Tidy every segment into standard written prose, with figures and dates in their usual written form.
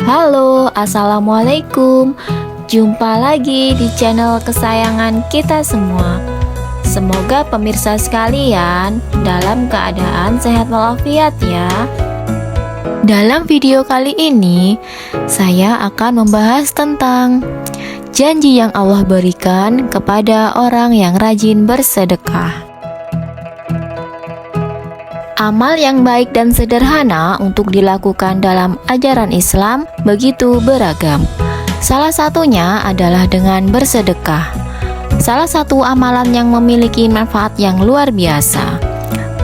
Halo, assalamualaikum. Jumpa lagi di channel kesayangan kita semua. Semoga pemirsa sekalian dalam keadaan sehat walafiat ya. Dalam video kali ini, saya akan membahas tentang janji yang Allah berikan kepada orang yang rajin bersedekah. Amal yang baik dan sederhana untuk dilakukan dalam ajaran Islam begitu beragam. Salah satunya adalah dengan bersedekah. Salah satu amalan yang memiliki manfaat yang luar biasa.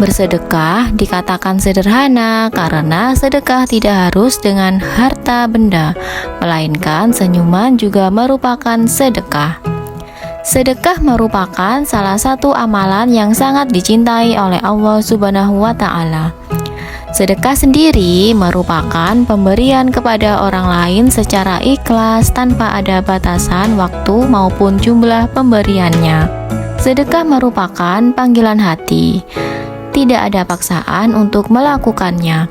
Bersedekah dikatakan sederhana karena sedekah tidak harus dengan harta benda, melainkan senyuman juga merupakan sedekah. Sedekah merupakan salah satu amalan yang sangat dicintai oleh Allah Subhanahu wa Ta'ala. Sedekah sendiri merupakan pemberian kepada orang lain secara ikhlas tanpa ada batasan waktu maupun jumlah pemberiannya. Sedekah merupakan panggilan hati. Tidak ada paksaan untuk melakukannya.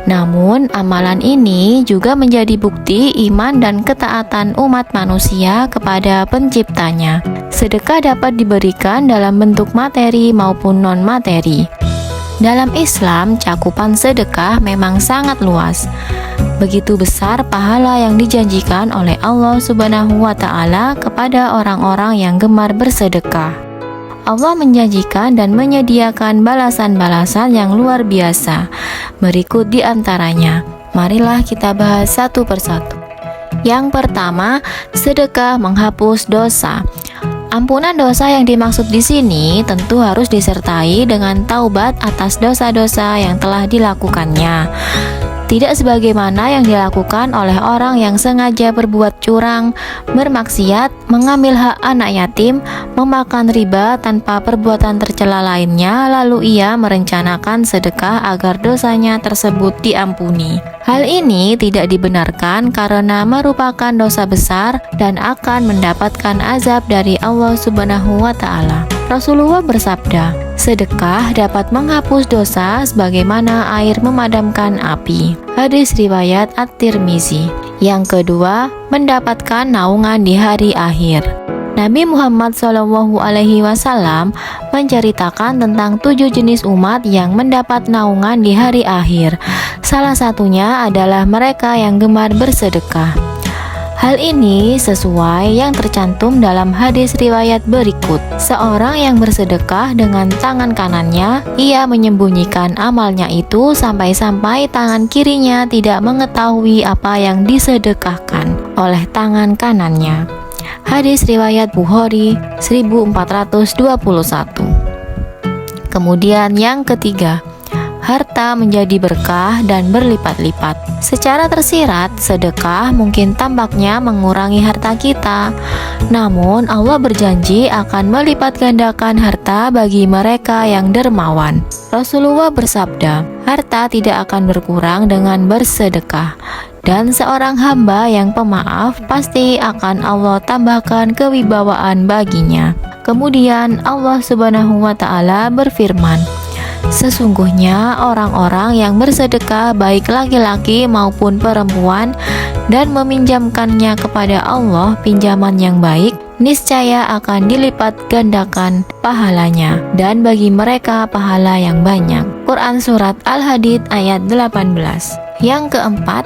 Namun, amalan ini juga menjadi bukti iman dan ketaatan umat manusia kepada penciptanya. Sedekah dapat diberikan dalam bentuk materi maupun non-materi. Dalam Islam, cakupan sedekah memang sangat luas. Begitu besar pahala yang dijanjikan oleh Allah Subhanahu wa Ta'ala kepada orang-orang yang gemar bersedekah. Allah menjanjikan dan menyediakan balasan-balasan yang luar biasa. Berikut di antaranya. Marilah kita bahas satu persatu. Yang pertama, sedekah menghapus dosa. Ampunan dosa yang dimaksud di sini tentu harus disertai dengan taubat atas dosa-dosa yang telah dilakukannya. Tidak sebagaimana yang dilakukan oleh orang yang sengaja berbuat curang, bermaksiat, mengambil hak anak yatim, memakan riba tanpa perbuatan tercela lainnya, lalu ia merencanakan sedekah agar dosanya tersebut diampuni. Hal ini tidak dibenarkan karena merupakan dosa besar dan akan mendapatkan azab dari Allah Subhanahu wa Ta'ala. Rasulullah bersabda, sedekah dapat menghapus dosa sebagaimana air memadamkan api. Hadis riwayat At-Tirmizi. Yang kedua, mendapatkan naungan di hari akhir. Nabi Muhammad SAW menceritakan tentang 7 jenis umat yang mendapat naungan di hari akhir. Salah satunya adalah mereka yang gemar bersedekah. Hal ini sesuai yang tercantum dalam hadis riwayat berikut. Seorang yang bersedekah dengan tangan kanannya, ia menyembunyikan amalnya itu sampai-sampai tangan kirinya tidak mengetahui apa yang disedekahkan oleh tangan kanannya. Hadis riwayat Bukhari 1421. Kemudian yang ketiga, harta menjadi berkah dan berlipat-lipat. Secara tersirat, sedekah mungkin tampaknya mengurangi harta kita. Namun, Allah berjanji akan melipat gandakan harta bagi mereka yang dermawan. Rasulullah bersabda, harta tidak akan berkurang dengan bersedekah. Dan seorang hamba yang pemaaf pasti akan Allah tambahkan kewibawaan baginya. Kemudian Allah Subhanahu wa Ta'ala berfirman, sesungguhnya orang-orang yang bersedekah baik laki-laki maupun perempuan dan meminjamkannya kepada Allah pinjaman yang baik, niscaya akan dilipat gandakan pahalanya dan bagi mereka pahala yang banyak. Quran Surat Al-Hadid ayat 18. Yang keempat,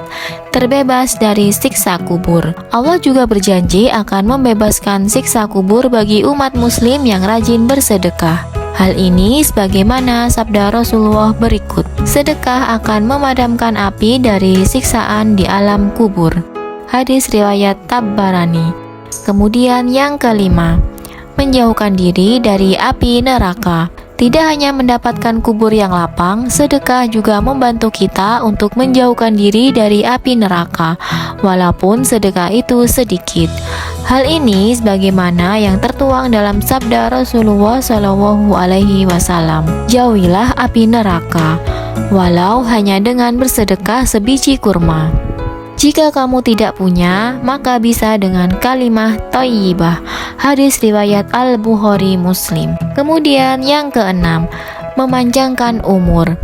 terbebas dari siksa kubur. Allah juga berjanji akan membebaskan siksa kubur bagi umat muslim yang rajin bersedekah. Hal ini sebagaimana sabda Rasulullah berikut, sedekah akan memadamkan api dari siksaan di alam kubur. Hadis riwayat Tabarani. Kemudian yang kelima, menjauhkan diri dari api neraka. Tidak hanya mendapatkan kubur yang lapang, sedekah juga membantu kita untuk menjauhkan diri dari api neraka, walaupun sedekah itu sedikit. Hal ini sebagaimana yang tertuang dalam sabda Rasulullah SAW, jauhilah api neraka, walau hanya dengan bersedekah sebiji kurma. Jika kamu tidak punya, maka bisa dengan kalimah thayyibah. Hadis riwayat Al-Bukhari Muslim. Kemudian yang keenam, memanjangkan umur.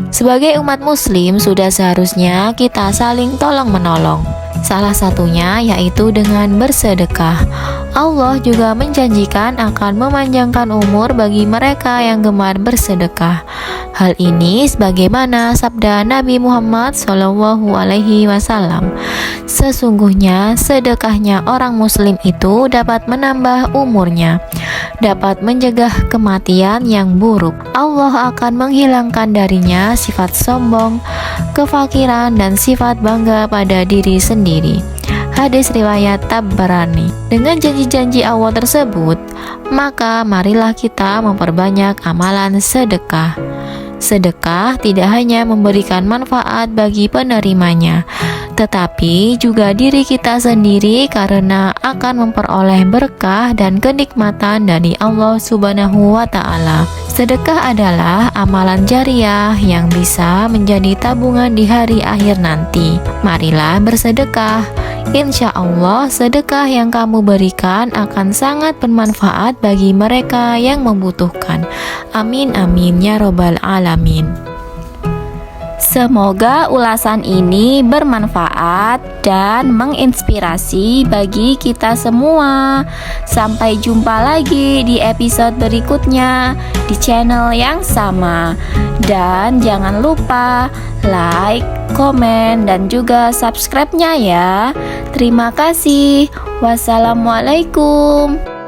Sebagai umat muslim, sudah seharusnya kita saling tolong-menolong. Salah satunya yaitu dengan bersedekah. Allah juga menjanjikan akan memanjangkan umur bagi mereka yang gemar bersedekah. Hal ini sebagaimana sabda Nabi Muhammad SAW. Sesungguhnya sedekahnya orang muslim itu dapat menambah umurnya, dapat mencegah kematian yang buruk. Allah akan menghilangkan darinya sifat sombong, kefakiran, dan sifat bangga pada diri sendiri. Hadis riwayat Tabarani. Dengan janji-janji Allah tersebut, maka marilah kita memperbanyak amalan sedekah. Sedekah tidak hanya memberikan manfaat bagi penerimanya, tetapi juga diri kita sendiri karena akan memperoleh berkah dan kenikmatan dari Allah Subhanahu wa Ta'ala. Sedekah adalah amalan jariah yang bisa menjadi tabungan di hari akhir nanti. Marilah bersedekah. Insya Allah, sedekah yang kamu berikan akan sangat bermanfaat bagi mereka yang membutuhkan. Amin amin ya robbal alamin. Semoga ulasan ini bermanfaat dan menginspirasi bagi kita semua. Sampai jumpa lagi di episode berikutnya di channel yang sama. Dan jangan lupa like, komen, dan juga subscribe-nya ya. Terima kasih. Wassalamualaikum.